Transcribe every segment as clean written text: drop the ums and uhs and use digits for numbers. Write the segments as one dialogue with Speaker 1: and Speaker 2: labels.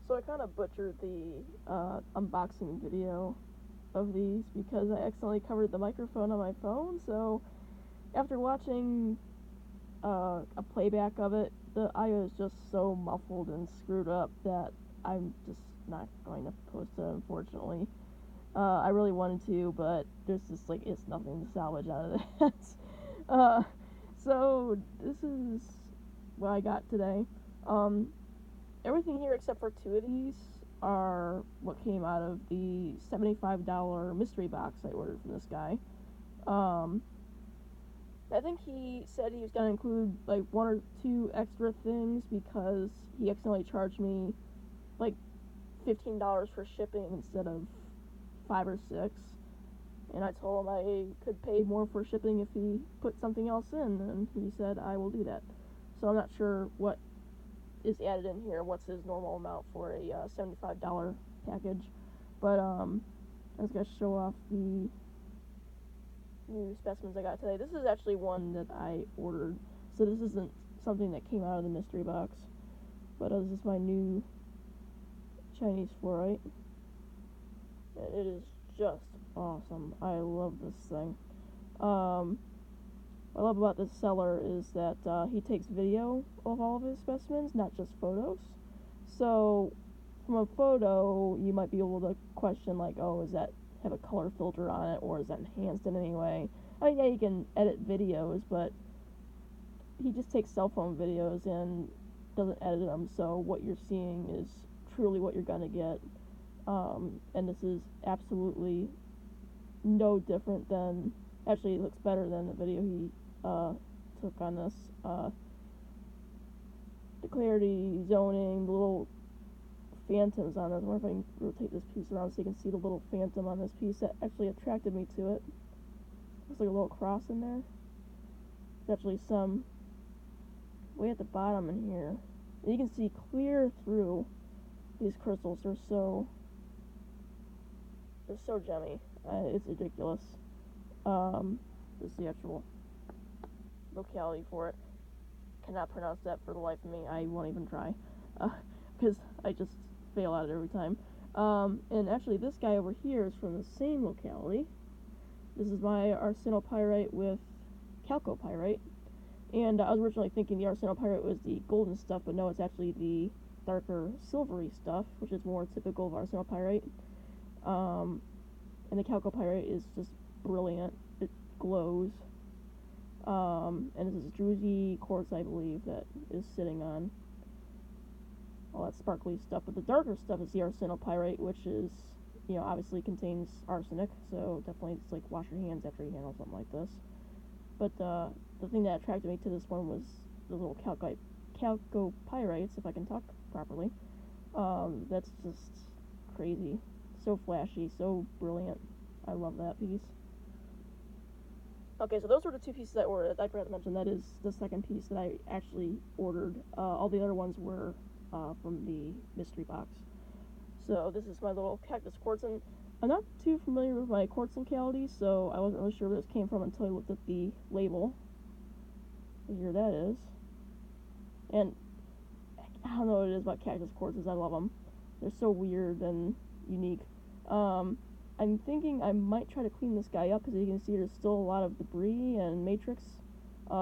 Speaker 1: So I kind of butchered the unboxing video of these because I accidentally covered the microphone on my phone. So after watching a playback of it, the audio is just so muffled and screwed up that I'm just not going to post it, unfortunately. I really wanted to, but there's just like it's nothing to salvage out of that. uh, so this is what I got today. Um, Everything here except for two of these are what came out of the $75 mystery box I ordered from this guy. I think he said he was going to include like one or two extra things because he accidentally charged me like $15 for shipping instead of 5 or 6. And I told him I could pay more for shipping if he put something else in, and he said I will do that. So I'm not sure what is added in here, what's his normal amount for a $75 package. But I was going to show off the new specimens I got today. This is actually one that I ordered, so this isn't something that came out of the mystery box. But this is my new Chinese fluorite. And it is just awesome. I love this thing. What I love about this seller is that he takes video of all of his specimens, not just photos. So from a photo, you might be able to question like, oh, does that have a color filter on it, or is that enhanced in any way? I mean, yeah, you can edit videos, but he just takes cell phone videos and doesn't edit them, so what you're seeing is truly what you're gonna get. And this is absolutely no different than, actually it looks better than the video he took on this. The clarity, zoning, the little phantoms on this. I wonder if I can rotate this piece around so you can see the little phantom on this piece that actually attracted me to it. Looks like a little cross in there. There's actually some way at the bottom in here. And you can see clear through these crystals. They're so gemmy. It's ridiculous. This is the actual locality for it. Cannot pronounce that for the life of me. I won't even try. Because I just fail at it every time. And actually this guy over here is from the same locality. This is my arsenopyrite with chalcopyrite. And I was originally thinking the arsenopyrite was the golden stuff, but no, it's actually the darker silvery stuff, which is more typical of arsenopyrite. And the chalcopyrite is just brilliant. It glows. And this is druzy quartz, I believe, that is sitting on all that sparkly stuff. But the darker stuff is the arsenopyrite, which is, you know, obviously contains arsenic, so definitely it's like wash your hands after you handle something like this. But the thing that attracted me to this one was the little chalcopyrites, if I can talk properly. That's just crazy. So flashy, so brilliant. I love that piece. Okay, so those were the two pieces I ordered. I forgot to mention that is the second piece that I actually ordered. All the other ones were from the mystery box. So this is my little cactus quartz, and I'm not too familiar with my quartz locality, so I wasn't really sure where this came from until I looked at the label. Here that is. And I don't know what it is about cactus quartzes. I love them. They're so weird and unique. I'm thinking I might try to clean this guy up, because you can see there's still a lot of debris and matrix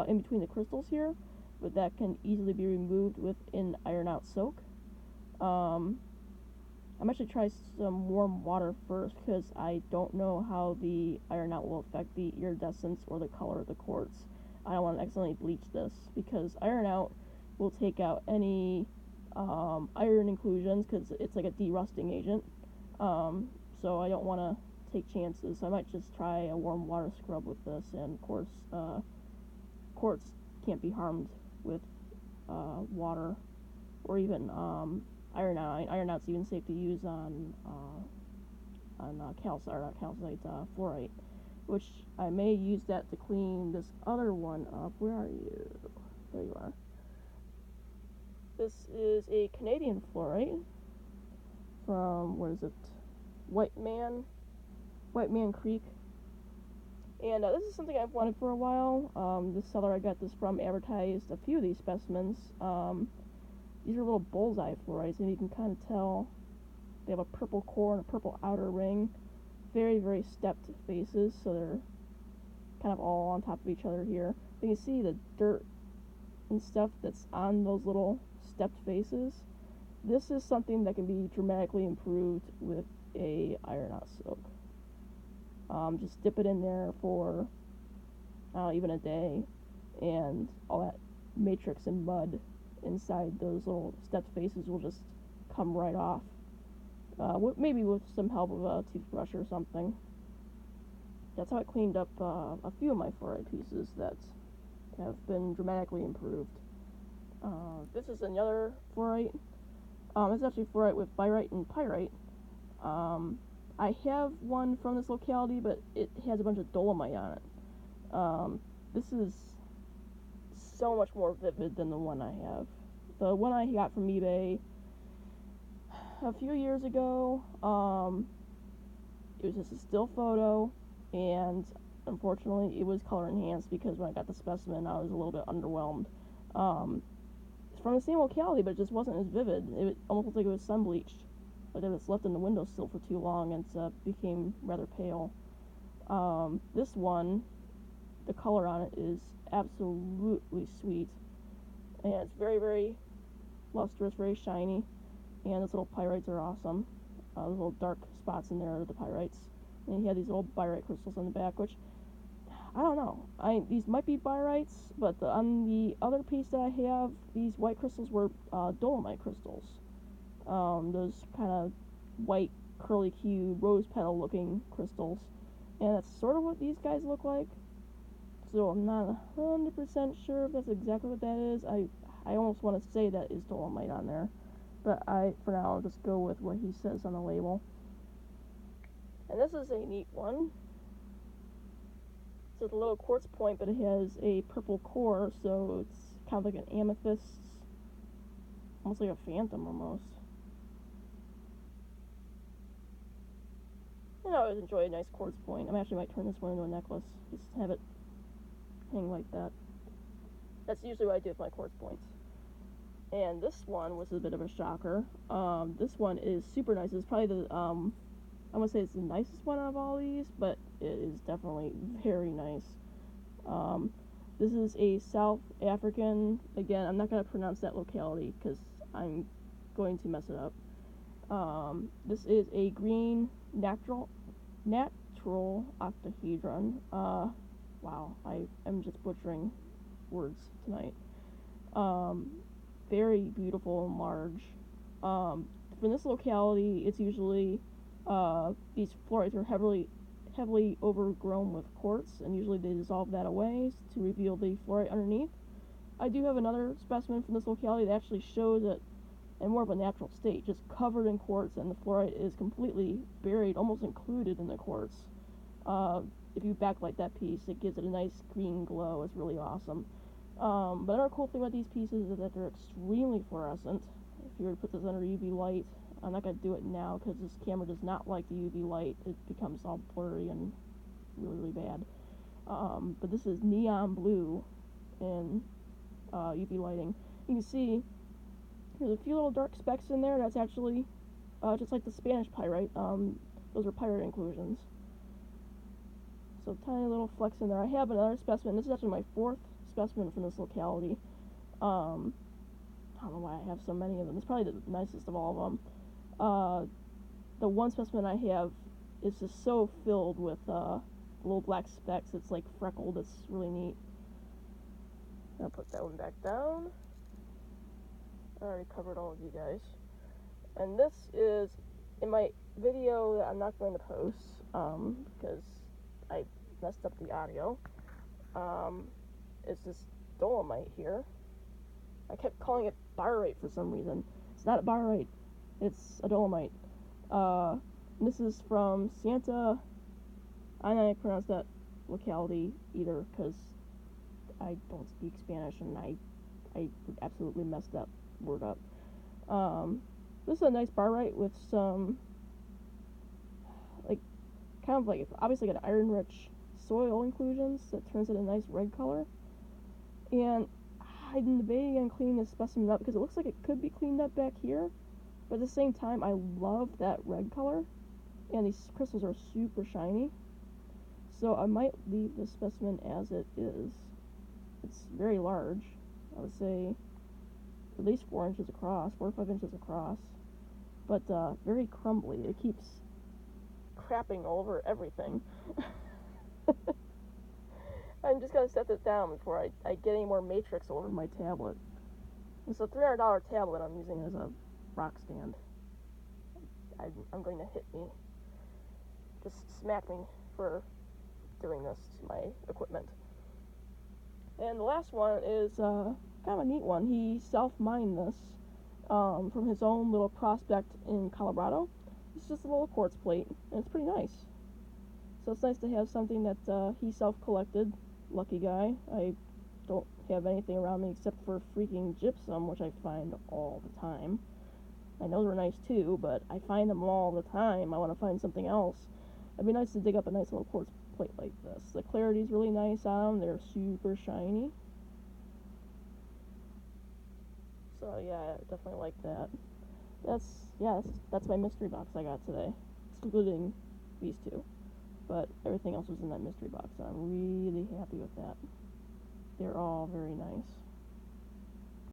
Speaker 1: in between the crystals here, but that can easily be removed with an iron out soak. I'm actually try some warm water first, because I don't know how the iron out will affect the iridescence or the color of the quartz. I don't want to accidentally bleach this, because iron out will take out any iron inclusions, because it's like a de-rusting agent. So I don't want to take chances. I might just try a warm water scrub with this, and of course, quartz can't be harmed with water, or even iron out. Iron out's even safe to use on calcite, fluorite, which I may use that to clean this other one up. Where are you? There you are. This is a Canadian fluorite from, where is it? White Man Creek. And this is something I've wanted for a while. This seller I got this from advertised a few of these specimens. these are little bullseye fluorites, and you can kind of tell they have a purple core and a purple outer ring. Very, very stepped faces, so they're kind of all on top of each other here. But you can see the dirt and stuff that's on those little stepped faces. This is something that can be dramatically improved with a iron out silk. Just dip it in there for even a day, and all that matrix and mud inside those little stepped faces will just come right off. Maybe with some help of a toothbrush or something. That's how I cleaned up a few of my fluorite pieces that have been dramatically improved. This is another fluorite. It's actually fluorite with birite and pyrite. I have one from this locality, but it has a bunch of dolomite on it. This is so much more vivid than the one I have. The one I got from eBay a few years ago, it was just a still photo, and unfortunately it was color enhanced because when I got the specimen I was a little bit underwhelmed. It's from the same locality, but it just wasn't as vivid. It almost looked like it was sun bleached, like it was left in the windowsill for too long, and it became rather pale. This one, the color on it is absolutely sweet, and it's very, very lustrous, very shiny, and those little pyrites are awesome. Those little dark spots in there are the pyrites, and you have these little birite crystals on the back, which, I don't know, these might be birites, but on the other piece that I have, these white crystals were dolomite crystals. Those kind of white, curly Q, rose petal looking crystals, and that's sort of what these guys look like. So I'm not 100% sure if that's exactly what that is. I almost want to say that is dolomite on there, but for now, I'll just go with what he says on the label. And this is a neat one. It's a little quartz point, but it has a purple core, so it's kind of like an amethyst, almost like a phantom almost. And I always enjoy a nice quartz point. I actually might turn this one into a necklace, just have it hang like that. That's usually what I do with my quartz points. And this one was a bit of a shocker. This one is super nice. It's probably the, I wouldn't say it's the nicest one out of all these, but it is definitely very nice. This is a South African, again, I'm not going to pronounce that locality because I'm going to mess it up. This is a green natural octahedron. Wow, I am just butchering words tonight. Very beautiful and large. For this locality, it's usually these fluorites are heavily overgrown with quartz, and usually they dissolve that away to reveal the fluorite underneath. I do have another specimen from this locality that actually shows it in more of a natural state, just covered in quartz, and the fluorite is completely buried, almost included in the quartz. If you backlight that piece, it gives it a nice green glow. It's really awesome. But another cool thing about these pieces is that they're extremely fluorescent. If you were to put this under UV light, I'm not going to do it now because this camera does not like the UV light. It becomes all blurry and really, really bad. But this is neon blue in UV lighting. You can see there's a few little dark specks in there. That's actually just like the Spanish pyrite. Those are pyrite inclusions. So tiny little flecks in there. I have another specimen. This is actually my fourth specimen from this locality. I don't know why I have so many of them. It's probably the nicest of all of them. The one specimen I have is just so filled with little black specks. It's like freckled. It's really neat. I'll put that one back down. I already covered all of you guys. And this is in my video that I'm not going to post because I messed up the audio. It's this dolomite here. I kept calling it barite for some reason. It's not a barite. It's a dolomite. This is from Santa. I'm not going to pronounce that locality either because I don't speak Spanish and I absolutely messed that word up. This is a nice barite with some, like, kind of like, obviously got iron-rich soil inclusions that turns it a nice red color. And I'm debating on cleaning this specimen up because it looks like it could be cleaned up back here. But at the same time, I love that red color. And these crystals are super shiny. So I might leave this specimen as it is. It's very large. I would say at least 4 inches across, 4 or 5 inches across. But very crumbly. It keeps crapping over everything. I'm just going to set this down before I get any more matrix over my tablet. It's a $300 tablet I'm using as a rock stand. I'm going to hit me. Just smack me for doing this to my equipment. And the last one is kind of a neat one. He self-mined this from his own little prospect in Colorado. It's just a little quartz plate, and it's pretty nice. So it's nice to have something that he self-collected. Lucky guy. I don't have anything around me except for freaking gypsum, which I find all the time. I know they're nice too, but I find them all the time. I want to find something else. It'd be nice to dig up a nice little quartz plate like this. The clarity's really nice on them. They're super shiny. So yeah, I definitely like that. That's my mystery box I got today, excluding these two. But everything else was in that mystery box, and I'm really happy with that. They're all very nice.